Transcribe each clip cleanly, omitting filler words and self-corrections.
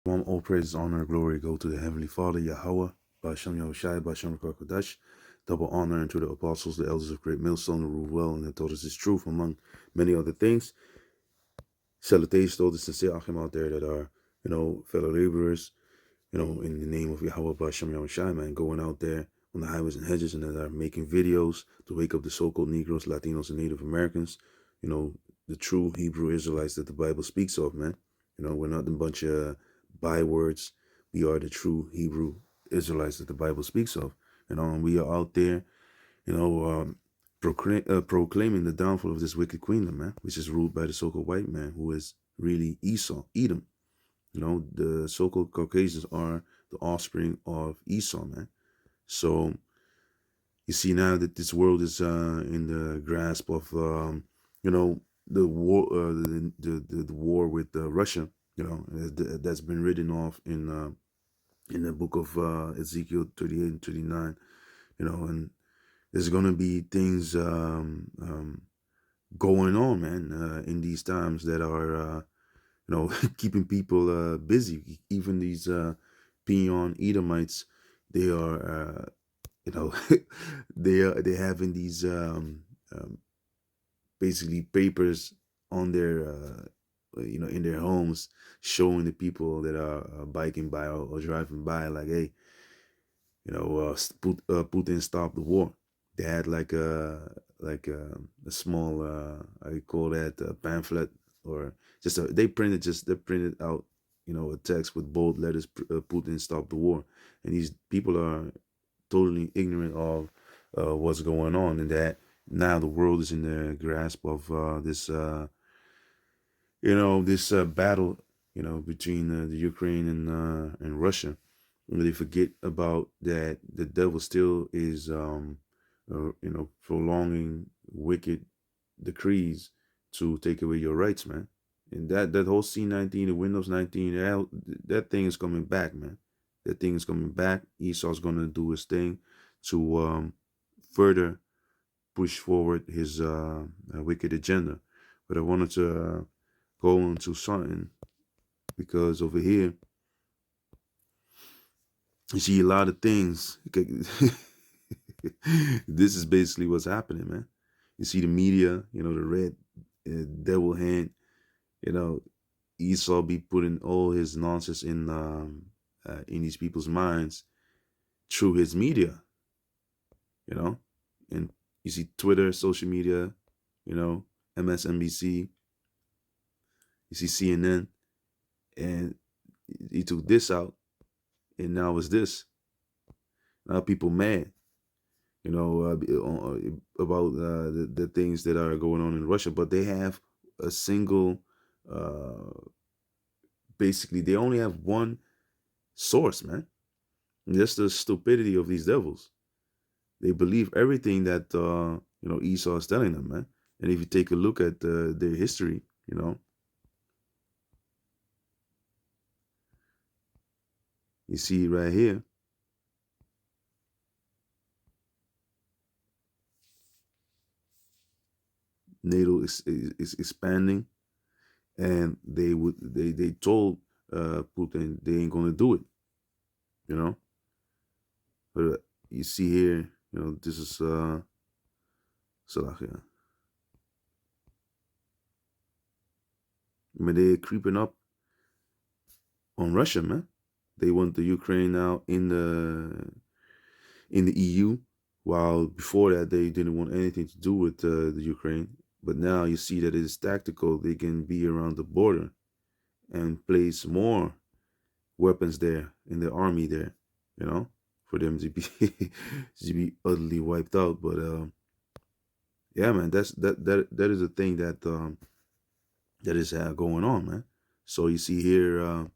All praise, honor, glory go to the Heavenly Father, Yahweh, Ba'ashem Yahushai, Ba'ashem Kodash. Double honor unto the apostles, the elders of Great Millstone, who rule well and have taught us His truth, among many other things. Salutations to all the sincere Achim out there that are, fellow laborers, in the name of Yahweh, Ba'ashem Yahushai, man, going out there on the highways and hedges and that are making videos to wake up the so-called Negroes, Latinos, and Native Americans, the true Hebrew Israelites that the Bible speaks of, man. We're not a bunch of bywords. We are the true Hebrew Israelites that the Bible speaks of. And we are out there, proclaiming the downfall of this wicked queendom, man, which is ruled by the so-called white man, who is really Esau, Edom. The so-called Caucasians are the offspring of Esau, man. So you see now that this world is in the grasp of, the war, the war with Russia. That's been written off in the book of Ezekiel 38 and 39. And there's gonna be things going on, man, in these times that are keeping people busy. Even these Pt.1 Edomites, they are they're having these basically papers on their in their homes, showing the people that are biking by or driving by, like, hey, Putin stopped the war. They had like a small I call that pamphlet, or just they printed out a text with bold letters, Putin stopped the war. And these people are totally ignorant of what's going on, and that now the world is in the grasp of this battle between the Ukraine and Russia. And they forget about that the devil still is prolonging wicked decrees to take away your rights, man. And that whole C19, the Windows 19, that thing is coming back, man. That thing is coming back. Esau's gonna do his thing to further push forward his wicked agenda. But I wanted to go into something, because over here you see a lot of things. This is basically what's happening, man. You see the media, the red devil hand, Esau be putting all his nonsense in these people's minds through his media, and you see Twitter, social media, MSNBC, you see CNN, and he took this out, and now it's this. Now people mad, about the things that are going on in Russia, but they have a single, basically they only have one source, man. And that's the stupidity of these devils. They believe everything that Esau is telling them, man. And if you take a look at their history, you see right here, NATO is expanding, and they told Putin they ain't gonna do it, But you see here, this is Salahia. I mean, they're creeping up on Russia, man. They want the Ukraine now in the EU, while before that they didn't want anything to do with the Ukraine. But now you see that it is tactical. They can be around the border and place more weapons there in the army there, for them to be to be utterly wiped out. But yeah, man, that is a thing that that is going on, man. So you see here, and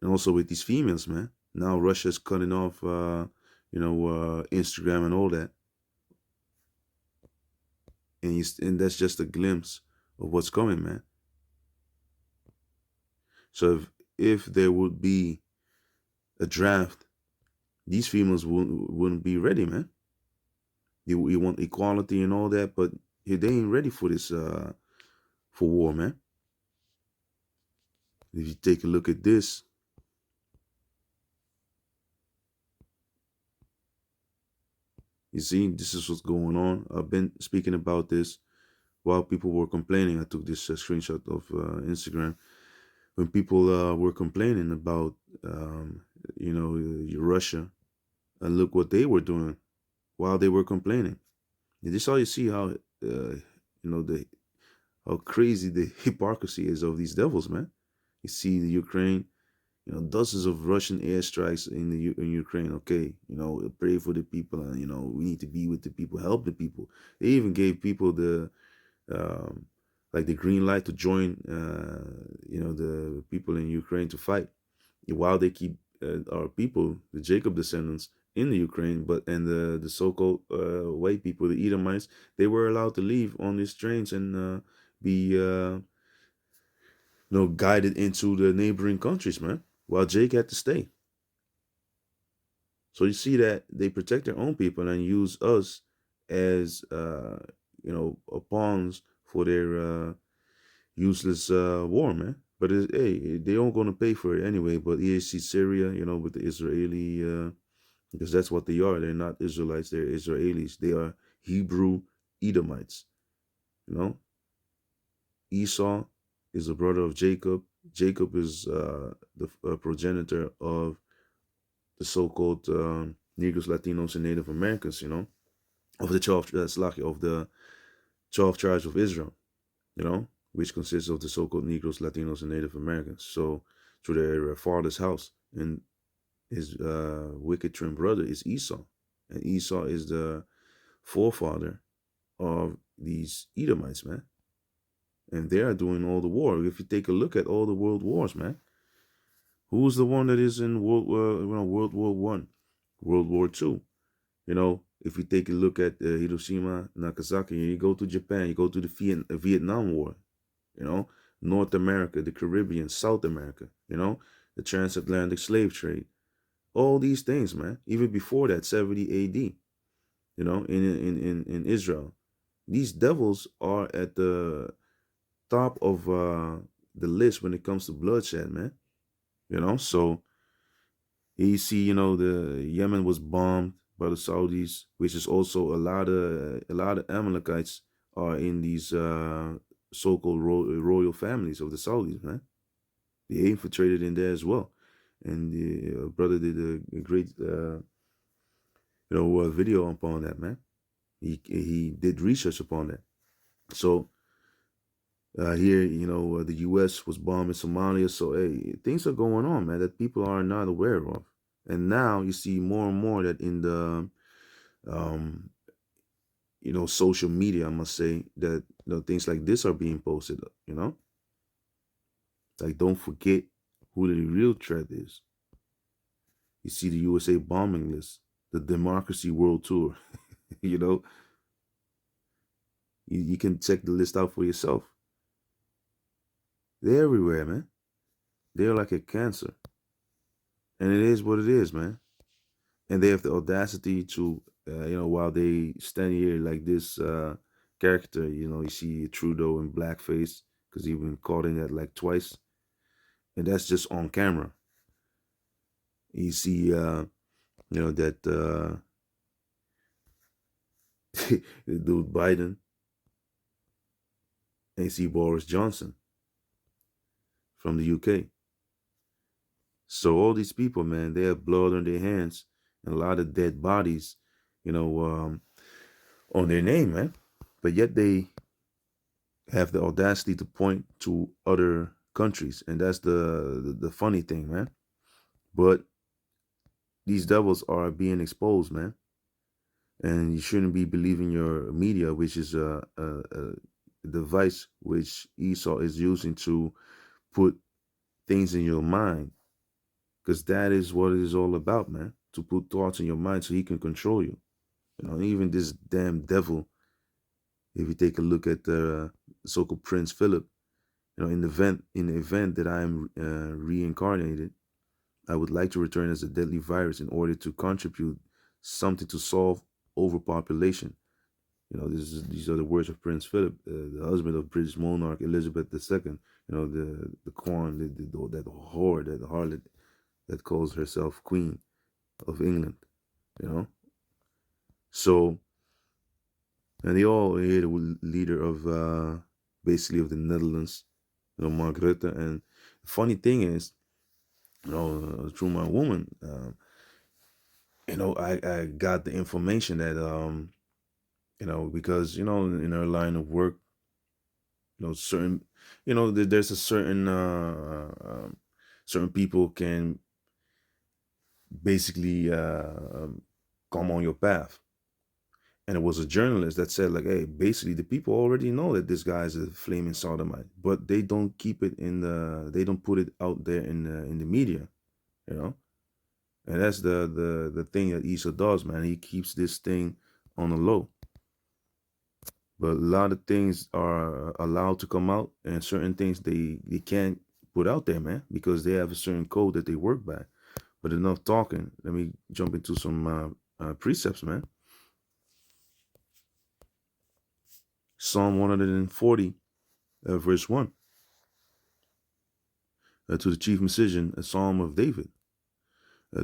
also with these females, man. Now Russia's cutting off, Instagram and all that, and that's just a glimpse of what's coming, man. So if there would be a draft, these females wouldn't be ready, man. You want equality and all that, but they ain't ready for this for war, man. If you take a look at this, you see, this is what's going on. I've been speaking about this while people were complaining. I took this screenshot of Instagram when people were complaining about, Russia, and look what they were doing while they were complaining. And this how you see how, the how crazy the hypocrisy is of these devils, man. You see the Ukraine, dozens of Russian airstrikes in Ukraine. Okay, pray for the people, and we need to be with the people, help the people. They even gave people the um, like the green light to join, the people in Ukraine to fight, while they keep our people, the Jacob descendants, in the Ukraine. But and the so-called white people, the Edomites, they were allowed to leave on these trains and be guided into the neighboring countries, man. While Jake had to stay. So you see that they protect their own people and use us as pawns for their useless war, man. But hey, they aren't going to pay for it anyway. But you see Syria, with the Israeli, because that's what they are. They're not Israelites. They're Israelis. They are Hebrew Edomites. You know, Esau is the brother of Jacob. Jacob is the progenitor of the so-called Negroes, Latinos, and Native Americans. Of the 12, of the 12 tribes of Israel. Which consists of the so-called Negroes, Latinos, and Native Americans. So, through their father's house, and his wicked twin brother is Esau, and Esau is the forefather of these Edomites, man. And they are doing all the war. If you take a look at all the world wars, man, who's the one that is in World War One, World War Two? If you take a look at Hiroshima, Nagasaki, you go to Japan, you go to the Vietnam War, North America, the Caribbean, South America, the transatlantic slave trade, all these things, man. Even before that, 70 AD, in Israel, these devils are at the top of the list when it comes to bloodshed, man. So you see, the Yemen was bombed by the Saudis, which is also a lot of Amalekites are in these so-called royal families of the Saudis, man. They infiltrated in there as well, and the brother did a great video upon that, man. He did research upon that. So here, the U.S. was bombing Somalia. So hey, things are going on, man, that people are not aware of. And now you see more and more that in the um, social media, I must say that things like this are being posted. Like, don't forget who the real threat is. You see the USA bombing list, the Democracy World Tour. you know, you can check the list out for yourself. They're everywhere, man. They're like a cancer. And it is what it is, man. And they have the audacity to, while they stand here like this character, you see Trudeau in blackface, because he's been caught in that like twice. And that's just on camera. You see, that the dude Biden, and you see Boris Johnson from the UK. So all these people, man, they have blood on their hands and a lot of dead bodies, on their name, man. But yet they have the audacity to point to other countries, and that's the funny thing, man. But these devils are being exposed, man, and you shouldn't be believing your media, which is a device which Esau is using to put things in your mind, because that is what it is all about, man. To put thoughts in your mind so he can control you. Even this damn devil. If you take a look at the so-called Prince Philip, in the event that I am reincarnated, I would like to return as a deadly virus in order to contribute something to solve overpopulation. These are the words of Prince Philip, the husband of British monarch Elizabeth II. The Queen, that whore, that harlot that calls herself Queen of England. You know, so and they all here the leader of basically of the Netherlands, Mark Rutte. And the funny thing is, through my woman, I got the information that because in our line of work, certain, there's a certain certain people can basically come on your path. And it was a journalist that said, like, hey, basically the people already know that this guy is a flaming sodomite, but they don't they don't put it out there in the media, you know. And that's the thing that Issa does, man. He keeps this thing on the low. But a lot of things are allowed to come out, and certain things they can't put out there, man, because they have a certain code that they work by. But enough talking. Let me jump into some precepts, man. Psalm 140, verse 1. To the chief musician, a psalm of David.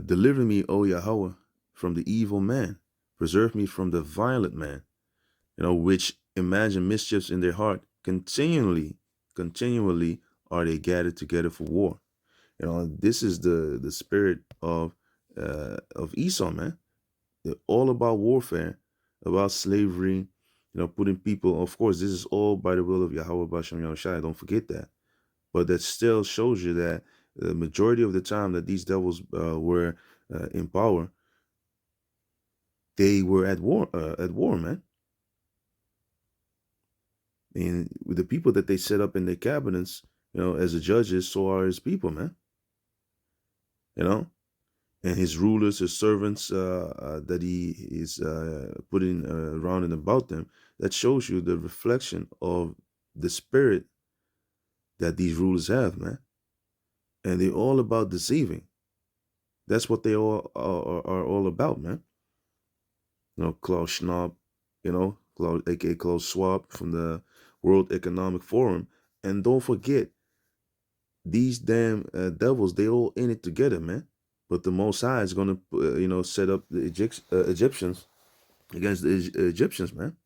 Deliver me, O Yahweh, from the evil man. Preserve me from the violent man, which imagine mischiefs in their heart. Continually are they gathered together for war. This is the spirit of Esau, man. They're all about warfare, about slavery, putting people. Of course, this is all by the will of Yahweh Bashem Yahushai. Don't forget that. But that still shows you that the majority of the time that these devils were in power, they were at war, man. And with the people that they set up in their cabinets, as the judges, so are his people, man. And his rulers, his servants that he is putting around and about them. That shows you the reflection of the spirit that these rulers have, man. And they're all about deceiving. That's what they all are all about, man. Klaus Schwab, aka Klaus Schwab from the World Economic Forum. And don't forget, these damn devils, they all in it together, man. But the Most High is going to, set up the Egyptians against the Egyptians, man.